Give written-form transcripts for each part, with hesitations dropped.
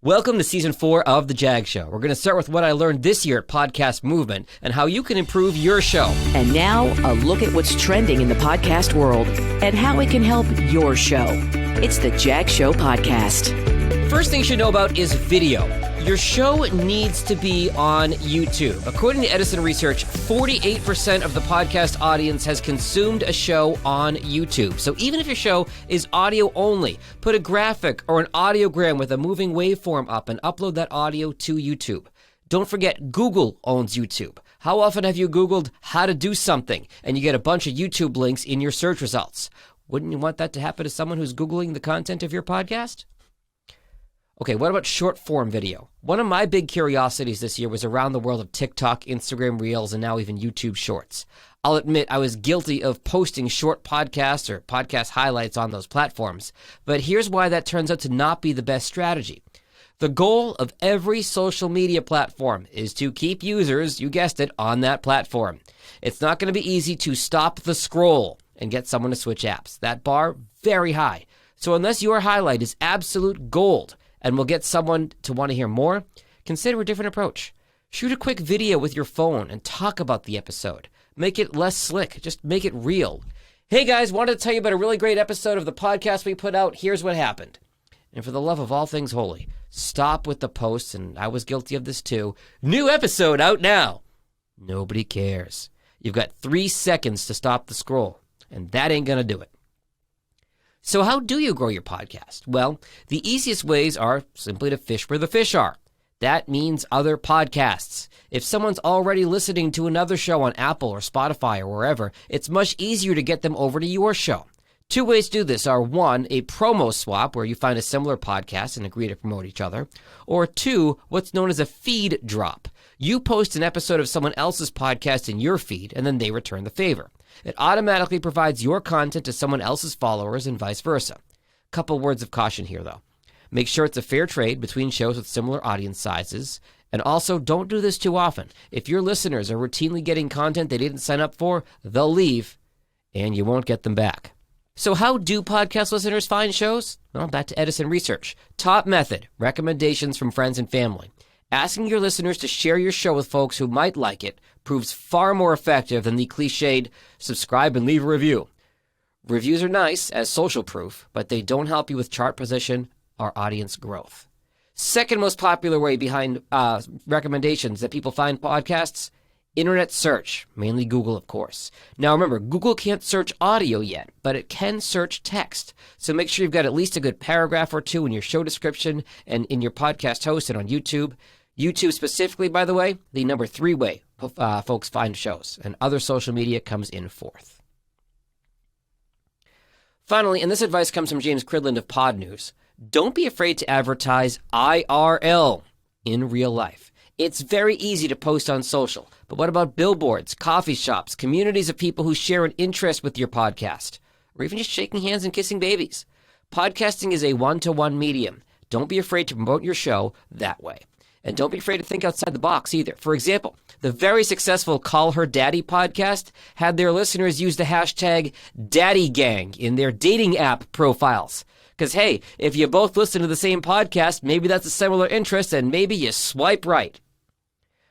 Welcome to Season 4 of The Jag Show. We're going to start with what I learned this year at Podcast Movement and how you can improve your show. And now, a look at what's trending in the podcast world and how it can help your show. It's The Jag Show Podcast. First thing you should know about is video. Your show needs to be on YouTube. According to Edison Research, 48% of the podcast audience has consumed a show on YouTube. So even if your show is audio only, put a graphic or an audiogram with a moving waveform up and upload that audio to YouTube. Don't forget, Google owns YouTube. How often have you Googled how to do something and you get a bunch of YouTube links in your search results? Wouldn't you want that to happen to someone who's Googling the content of your podcast? Okay, what about short form video? One of my big curiosities this year was around the world of TikTok, Instagram Reels, and now even YouTube Shorts. I'll admit I was guilty of posting short podcasts or podcast highlights on those platforms, but here's why that turns out to not be the best strategy. The goal of every social media platform is to keep users, you guessed it, on that platform. It's not going to be easy to stop the scroll and get someone to switch apps. That bar, very high. So unless your highlight is absolute gold, and will get someone to want to hear more, consider a different approach. Shoot a quick video with your phone and talk about the episode. Make it less slick. Just make it real. Hey guys, wanted to tell you about a really great episode of the podcast we put out. Here's what happened. And for the love of all things holy, stop with the posts, and I was guilty of this too. New episode out now. Nobody cares. You've got 3 seconds to stop the scroll, and that ain't gonna do it. So how do you grow your podcast? Well, the easiest ways are simply to fish where the fish are. That means other podcasts. If someone's already listening to another show on Apple or Spotify or wherever, it's much easier to get them over to your show. 2 ways to do this are 1, a promo swap where you find a similar podcast and agree to promote each other, or 2, what's known as a feed drop. You post an episode of someone else's podcast in your feed, and then they return the favor. It automatically provides your content to someone else's followers and vice versa. Couple words of caution here, though. Make sure it's a fair trade between shows with similar audience sizes, and also don't do this too often. If your listeners are routinely getting content they didn't sign up for, they'll leave, and you won't get them back. So how do podcast listeners find shows? Well, back to Edison Research. Top method, recommendations from friends and family. Asking your listeners to share your show with folks who might like it proves far more effective than the cliched subscribe and leave a review. Reviews are nice as social proof, but they don't help you with chart position or audience growth. Second most popular way behind recommendations that people find podcasts, internet search, mainly Google, of course. Now remember, Google can't search audio yet, but it can search text. So make sure you've got at least a good paragraph or 2 in your show description and in your podcast host and on YouTube. YouTube specifically, by the way, the number 3 way folks find shows, and other social media comes in 4th. Finally, and this advice comes from James Cridland of Pod News, don't be afraid to advertise IRL, in real life. It's very easy to post on social, but what about billboards, coffee shops, communities of people who share an interest with your podcast, or even just shaking hands and kissing babies? Podcasting is a one-to-one medium. Don't be afraid to promote your show that way. And don't be afraid to think outside the box either. For example, the very successful Call Her Daddy podcast had their listeners use the hashtag #DaddyGang in their dating app profiles. Because, hey, if you both listen to the same podcast, maybe that's a similar interest and maybe you swipe right.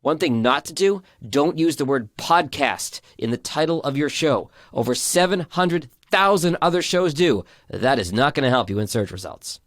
One thing not to do, don't use the word podcast in the title of your show. Over 700,000 other shows do. That is not going to help you in search results.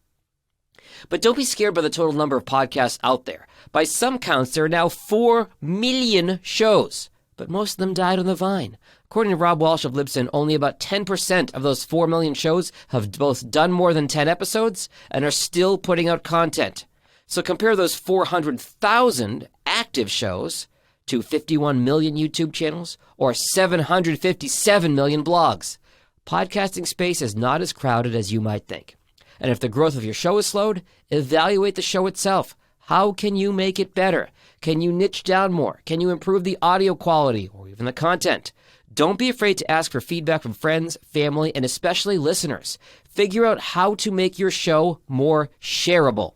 But don't be scared by the total number of podcasts out there. By some counts, there are now 4 million shows, but most of them died on the vine. According to Rob Walsh of Libsyn, only about 10% of those 4 million shows have both done more than 10 episodes and are still putting out content. So compare those 400,000 active shows to 51 million YouTube channels or 757 million blogs. Podcasting space is not as crowded as you might think. And if the growth of your show is slowed, evaluate the show itself. How can you make it better? Can you niche down more? Can you improve the audio quality or even the content? Don't be afraid to ask for feedback from friends, family, and especially listeners. Figure out how to make your show more shareable.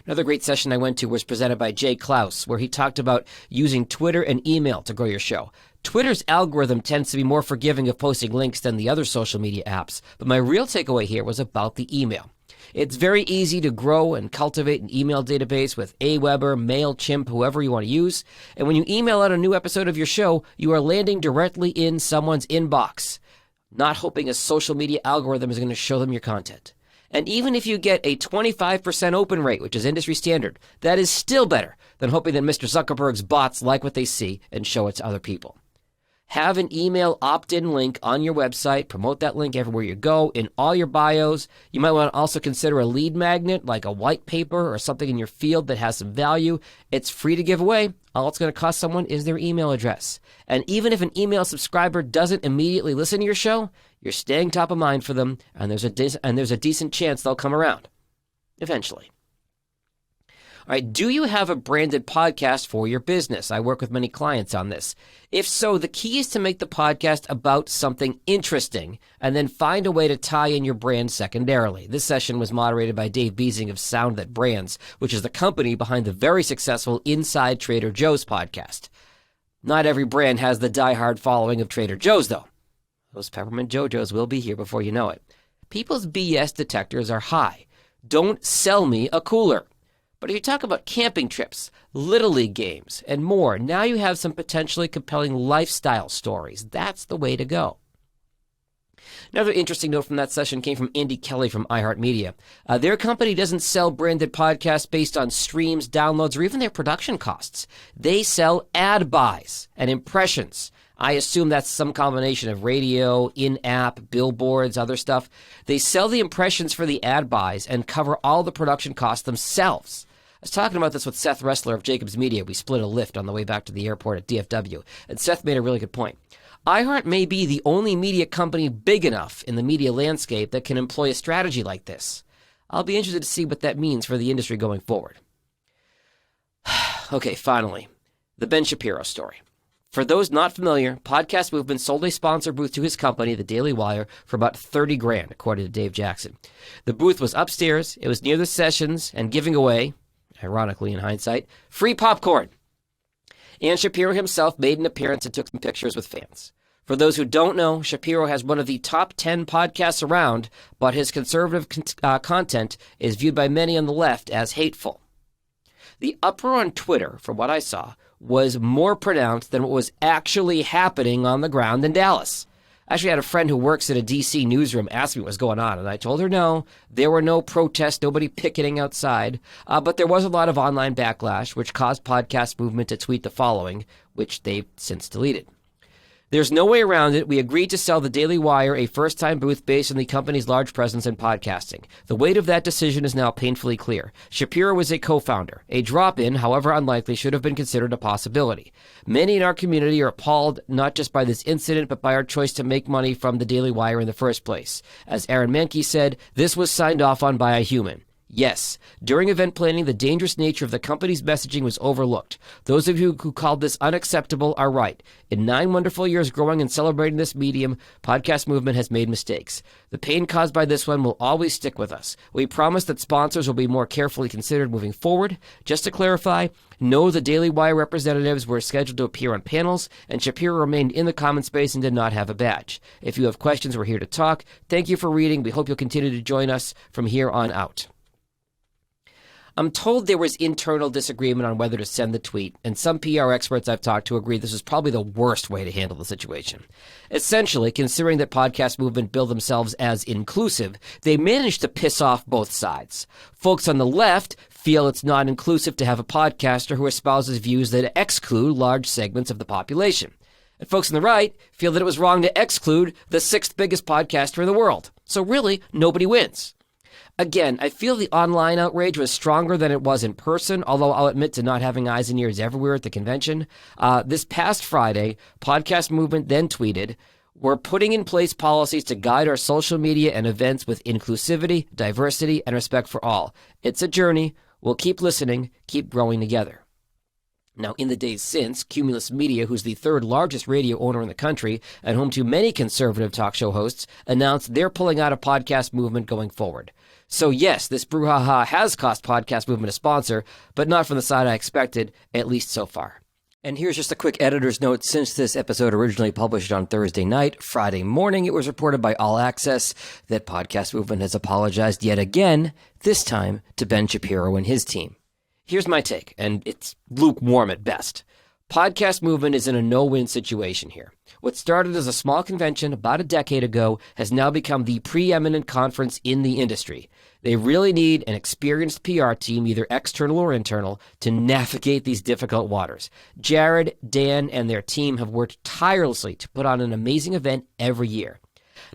Another great session I went to was presented by Jay Klaus, where he talked about using Twitter and email to grow your show. Twitter's algorithm tends to be more forgiving of posting links than the other social media apps, but my real takeaway here was about the email. It's very easy to grow and cultivate an email database with Aweber, MailChimp, whoever you want to use. And when you email out a new episode of your show, you are landing directly in someone's inbox, not hoping a social media algorithm is going to show them your content. And even if you get a 25% open rate, which is industry standard, that is still better than hoping that Mr. Zuckerberg's bots like what they see and show it to other people. Have an email opt-in link on your website. Promote that link everywhere you go, in all your bios. You might want to also consider a lead magnet, like a white paper or something in your field that has some value. It's free to give away. All it's going to cost someone is their email address. And even if an email subscriber doesn't immediately listen to your show, you're staying top of mind for them, and there's a decent chance they'll come around eventually. All right, do you have a branded podcast for your business? I work with many clients on this. If so, the key is to make the podcast about something interesting and then find a way to tie in your brand secondarily. This session was moderated by Dave Beasing of Sound That Brands, which is the company behind the very successful Inside Trader Joe's podcast. Not every brand has the diehard following of Trader Joe's, though. Those Peppermint JoJo's will be here before you know it. People's BS detectors are high. Don't sell me a cooler. But if you talk about camping trips, Little League games, and more, now you have some potentially compelling lifestyle stories. That's the way to go. Another interesting note from that session came from Andy Kelly from iHeartMedia. Their company doesn't sell branded podcasts based on streams, downloads, or even their production costs. They sell ad buys and impressions. I assume that's some combination of radio, in-app, billboards, other stuff. They sell the impressions for the ad buys and cover all the production costs themselves. I was talking about this with Seth Ressler of Jacobs Media. We split a lift on the way back to the airport at DFW, and Seth made a really good point. iHeart may be the only media company big enough in the media landscape that can employ a strategy like this. I'll be interested to see what that means for the industry going forward. Okay, finally, the Ben Shapiro story. For those not familiar, Podcast Movement sold a sponsor booth to his company, the Daily Wire, for about $30,000, according to Dave Jackson. The booth was upstairs, it was near the sessions, and giving away, ironically in hindsight, free popcorn. And Shapiro himself made an appearance and took some pictures with fans. For those who don't know, Shapiro has one of the top 10 podcasts around, but his conservative content is viewed by many on the left as hateful. The uproar on Twitter, from what I saw, was more pronounced than what was actually happening on the ground in Dallas. I actually had a friend who works at a D.C. newsroom ask me what was going on, and I told her no, there were no protests, nobody picketing outside, but there was a lot of online backlash, which caused Podcast Movement to tweet the following, which they've since deleted. There's no way around it. We agreed to sell the Daily Wire a first-time booth based on the company's large presence in podcasting. The weight of that decision is now painfully clear. Shapiro was a co-founder. A drop-in, however unlikely, should have been considered a possibility. Many in our community are appalled not just by this incident, but by our choice to make money from the Daily Wire in the first place. As Aaron Mahnke said, this was signed off on by a human. Yes, during event planning, the dangerous nature of the company's messaging was overlooked. Those of you who called this unacceptable are right. In 9 wonderful years growing and celebrating this medium, Podcast Movement has made mistakes. The pain caused by this one will always stick with us. We promise that sponsors will be more carefully considered moving forward. Just to clarify, no, the Daily Wire representatives were scheduled to appear on panels, and Shapiro remained in the common space and did not have a badge. If you have questions, we're here to talk. Thank you for reading. We hope you'll continue to join us from here on out. I'm told there was internal disagreement on whether to send the tweet, and some PR experts I've talked to agree this is probably the worst way to handle the situation. Essentially, considering that Podcast Movement bill themselves as inclusive, they managed to piss off both sides. Folks on the left feel it's not inclusive to have a podcaster who espouses views that exclude large segments of the population. And folks on the right feel that it was wrong to exclude the 6th biggest podcaster in the world. So really, nobody wins. Again, I feel the online outrage was stronger than it was in person, although I'll admit to not having eyes and ears everywhere at the convention. This past Friday, Podcast Movement then tweeted, "We're putting in place policies to guide our social media and events with inclusivity, diversity, and respect for all. It's a journey. We'll keep listening, keep growing together." Now, in the days since, Cumulus Media, who's the 3rd largest radio owner in the country and home to many conservative talk show hosts, announced they're pulling out of Podcast Movement going forward. So yes, this brouhaha has cost Podcast Movement a sponsor, but not from the side I expected, at least so far. And here's just a quick editor's note. Since this episode originally published on Thursday night, Friday morning, it was reported by All Access that Podcast Movement has apologized yet again, this time to Ben Shapiro and his team. Here's my take, and it's lukewarm at best. Podcast Movement is in a no-win situation here. What started as a small convention about a decade ago has now become the preeminent conference in the industry. They really need an experienced PR team, either external or internal, to navigate these difficult waters. Jared, Dan, and their team have worked tirelessly to put on an amazing event every year.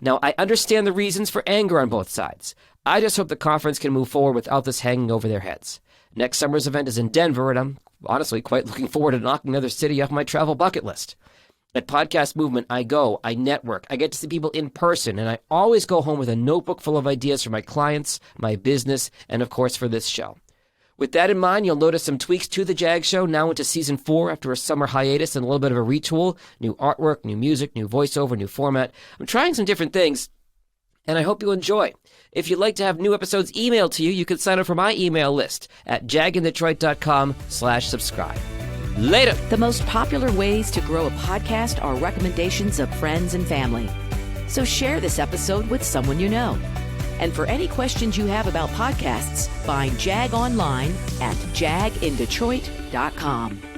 Now, I understand the reasons for anger on both sides. I just hope the conference can move forward without this hanging over their heads. Next summer's event is in Denver, and I'm honestly quite looking forward to knocking another city off my travel bucket list. At Podcast Movement, I go, I network, I get to see people in person, and I always go home with a notebook full of ideas for my clients, my business, and of course for this show. With that in mind, you'll notice some tweaks to the Jag Show now into Season 4 after a summer hiatus and a little bit of a retool, new artwork, new music, new voiceover, new format. I'm trying some different things, and I hope you enjoy. If you'd like to have new episodes emailed to you, you can sign up for my email list at jagindetroit.com/subscribe. Later. The most popular ways to grow a podcast are recommendations of friends and family. So share this episode with someone you know. And for any questions you have about podcasts, find Jag online at jagindetroit.com.